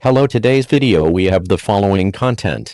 Hello, today's video we have the following content.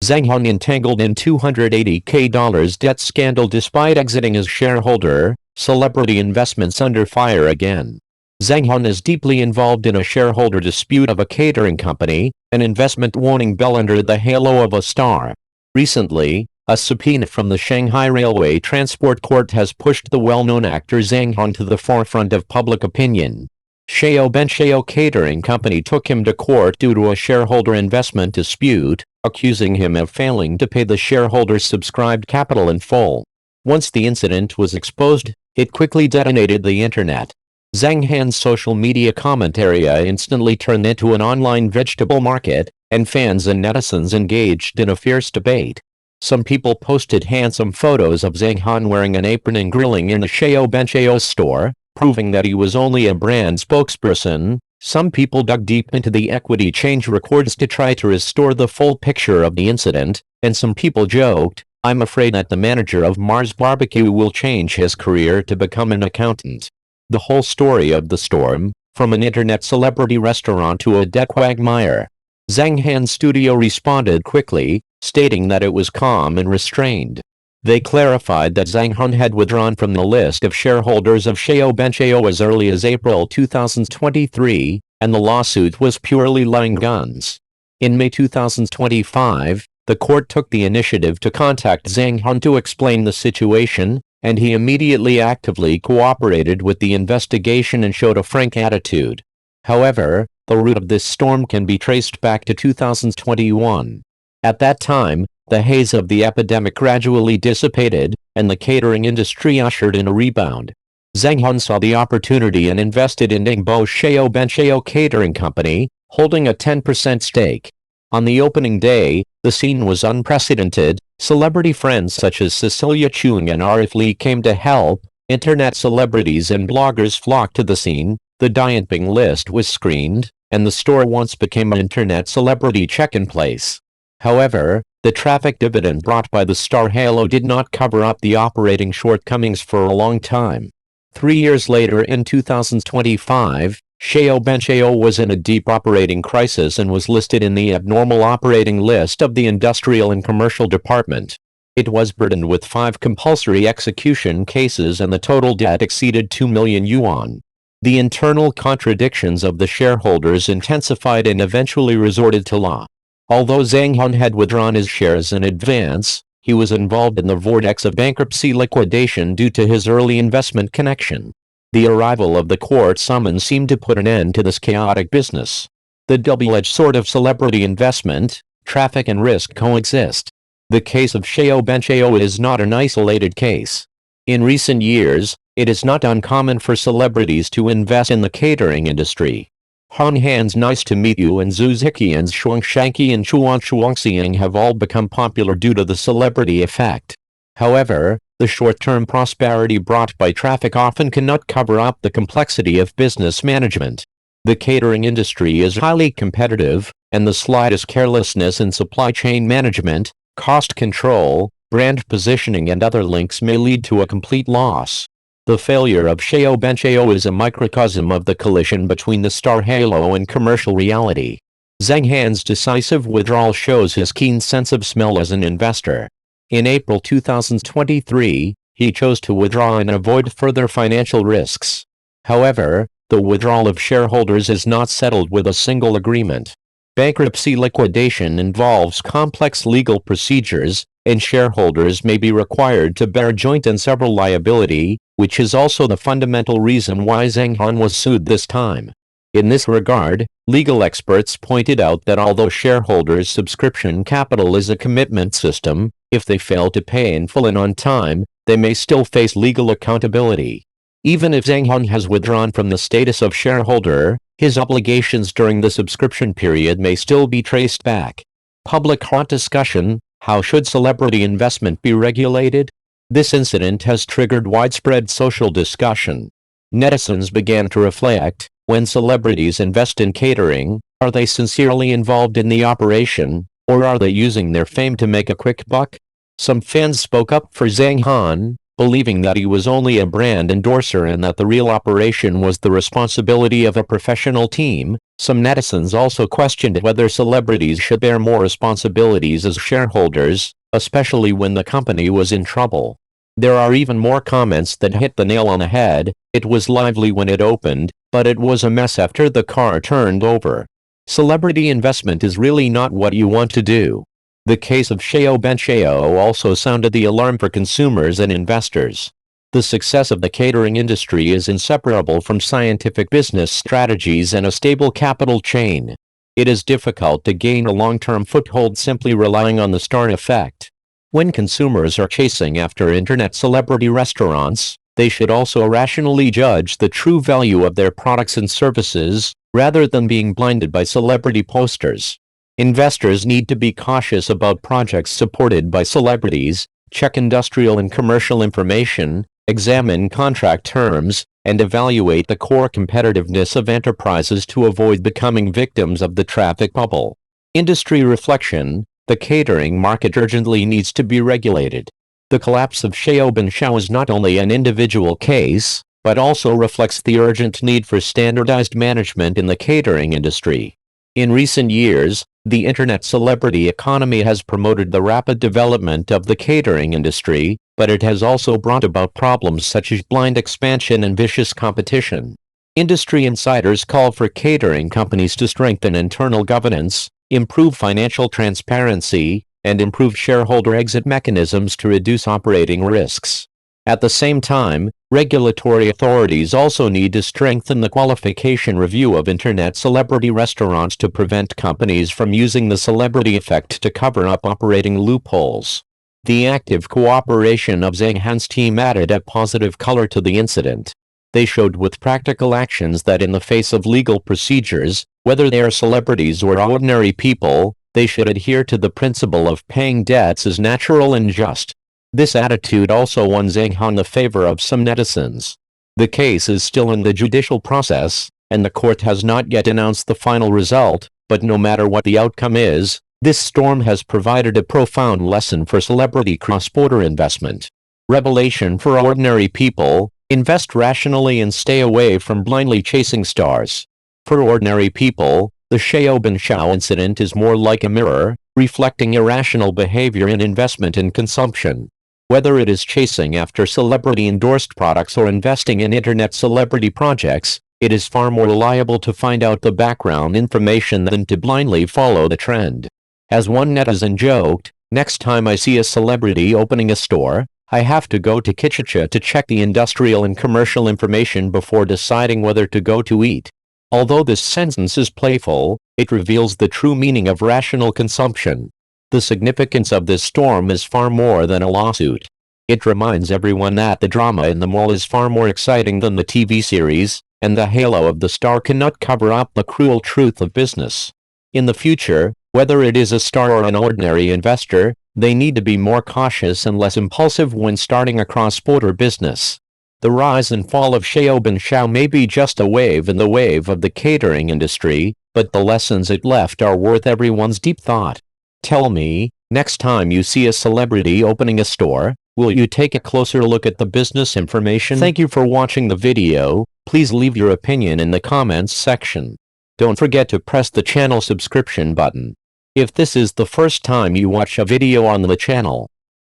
Zhang Han entangled in $280K debt scandal despite exiting as shareholder, celebrity investments under fire again. Zhang Han is deeply involved in a shareholder dispute of a catering company, an investment warning bell under the halo of a star. Recently, a subpoena from the Shanghai Railway Transport Court has pushed the well-known actor Zhang Han to the forefront of public opinion. Shareholder Catering Company took him to court due to a shareholder investment dispute, accusing him of failing to pay the shareholders' subscribed capital in full. Once the incident was exposed, it quickly detonated the internet. Zhang Han's social media comment area instantly turned into an online vegetable market, and fans and netizens engaged in a fierce debate. Some people posted handsome photos of Zhang Han wearing an apron and grilling in the Shareholder store, proving that he was only a brand spokesperson. Some people dug deep into the equity change records to try to restore the full picture of the incident, and some people joked, "I'm afraid that the manager of Mars Barbecue will change his career to become an accountant." The whole story of the storm, from an internet celebrity restaurant to a debt quagmire. Zhang Han's studio responded quickly, stating that it was calm and restrained. They clarified that Zhang Han had withdrawn from the list of shareholders of Shareholder as early as April 2023, and the lawsuit was purely lying guns. In May 2025, the court took the initiative to contact Zhang Han to explain the situation, and he immediately actively cooperated with the investigation and showed a frank attitude. However, the root of this storm can be traced back to 2021. At that time, the haze of the epidemic gradually dissipated, and the catering industry ushered in a rebound. Zhang Han saw the opportunity and invested in Entangled Shareholder Catering Company, holding a 10% stake. On the opening day, the scene was unprecedented. Celebrity friends such as Cecilia Chung and Arif Lee came to help. Internet celebrities and bloggers flocked to the scene. The Dianping list was screened, and the store once became an internet celebrity check-in place. However, the traffic dividend brought by the star halo did not cover up the operating shortcomings for a long time. 3 years later, in 2025, Shareholder was in a deep operating crisis and was listed in the abnormal operating list of the Industrial and Commercial Department. It was burdened with 5 compulsory execution cases and the total debt exceeded 2 million yuan. The internal contradictions of the shareholders intensified and eventually resorted to law. Although Zhang Han had withdrawn his shares in advance, he was involved in the vortex of bankruptcy liquidation due to his early investment connection. The arrival of the court summons seemed to put an end to this chaotic business. The double-edged sword of celebrity investment, traffic and risk coexist. The case of Shareholder is not an isolated case. In recent years, it is not uncommon for celebrities to invest in the catering industry. Han Han's Nice to Meet You and Zhu Ziqian's Shuangshanqi and Shuangxiang have all become popular due to the celebrity effect. However, the short-term prosperity brought by traffic often cannot cover up the complexity of business management. The catering industry is highly competitive, and the slightest carelessness in supply chain management, cost control, brand positioning and other links may lead to a complete loss. The failure of Shareholder is a microcosm of the collision between the star halo and commercial reality. Zhang Han's decisive withdrawal shows his keen sense of smell as an investor. In April 2023, he chose to withdraw and avoid further financial risks. However, the withdrawal of shareholders is not settled with a single agreement. Bankruptcy liquidation involves complex legal procedures, and shareholders may be required to bear joint and several liability, which is also the fundamental reason why Zhang Han was sued this time. In this regard, legal experts pointed out that although shareholders' subscription capital is a commitment system, if they fail to pay in full and on time, they may still face legal accountability. Even if Zhang Han has withdrawn from the status of shareholder, his obligations during the subscription period may still be traced back. Public hot discussion: how should celebrity investment be regulated? This incident has triggered widespread social discussion. Netizens began to reflect, when celebrities invest in catering, are they sincerely involved in the operation, or are they using their fame to make a quick buck? Some fans spoke up for Zhang Han, believing that he was only a brand endorser and that the real operation was the responsibility of a professional team. Some netizens also questioned whether celebrities should bear more responsibilities as shareholders, especially when the company was in trouble. There are even more comments that hit the nail on the head. It was lively when it opened, but it was a mess after the car turned over. Celebrity investment is really not what you want to do. The case of Xiaoben also sounded the alarm for consumers and investors. The success of the catering industry is inseparable from scientific business strategies and a stable capital chain. It is difficult to gain a long-term foothold simply relying on the star effect. When consumers are chasing after internet celebrity restaurants, they should also rationally judge the true value of their products and services, rather than being blinded by celebrity posters. Investors need to be cautious about projects supported by celebrities, check industrial and commercial information, examine contract terms, and evaluate the core competitiveness of enterprises to avoid becoming victims of the traffic bubble. Industry reflection: the catering market urgently needs to be regulated. The collapse of Xiaoben is not only an individual case, but also reflects the urgent need for standardized management in the catering industry. In recent years, the internet celebrity economy has promoted the rapid development of the catering industry, but it has also brought about problems such as blind expansion and vicious competition. Industry insiders call for catering companies to strengthen internal governance, improve financial transparency, and improve shareholder exit mechanisms to reduce operating risks. At the same time, regulatory authorities also need to strengthen the qualification review of internet celebrity restaurants to prevent companies from using the celebrity effect to cover up operating loopholes. The active cooperation of Zhang Han's team added a positive color to the incident. They showed with practical actions that in the face of legal procedures, whether they are celebrities or ordinary people, they should adhere to the principle of paying debts as natural and just. This attitude also won Zhang Han the favor of some netizens. The case is still in the judicial process, and the court has not yet announced the final result, but no matter what the outcome is, this storm has provided a profound lesson for celebrity cross-border investment. Revelation for ordinary people: invest rationally and stay away from blindly chasing stars. For ordinary people, the Xiaoben incident is more like a mirror, reflecting irrational behavior in investment and consumption. Whether it is chasing after celebrity-endorsed products or investing in internet celebrity projects, it is far more reliable to find out the background information than to blindly follow the trend. As one netizen joked, "Next time I see a celebrity opening a store, I have to go to Kitchen to check the industrial and commercial information before deciding whether to go to eat." Although this sentence is playful, it reveals the true meaning of rational consumption. The significance of this storm is far more than a lawsuit. It reminds everyone that the drama in the mall is far more exciting than the TV series, and the halo of the star cannot cover up the cruel truth of business. In the future, whether it is a star or an ordinary investor, they need to be more cautious and less impulsive when starting a cross-border business. The rise and fall of Xiaoben may be just a wave in the wave of the catering industry, but the lessons it left are worth everyone's deep thought. Tell me, next time you see a celebrity opening a store, will you take a closer look at the business information? Thank you for watching the video. Please leave your opinion in the comments section. Don't forget to press the channel subscription button. If this is the first time you watch a video on the channel,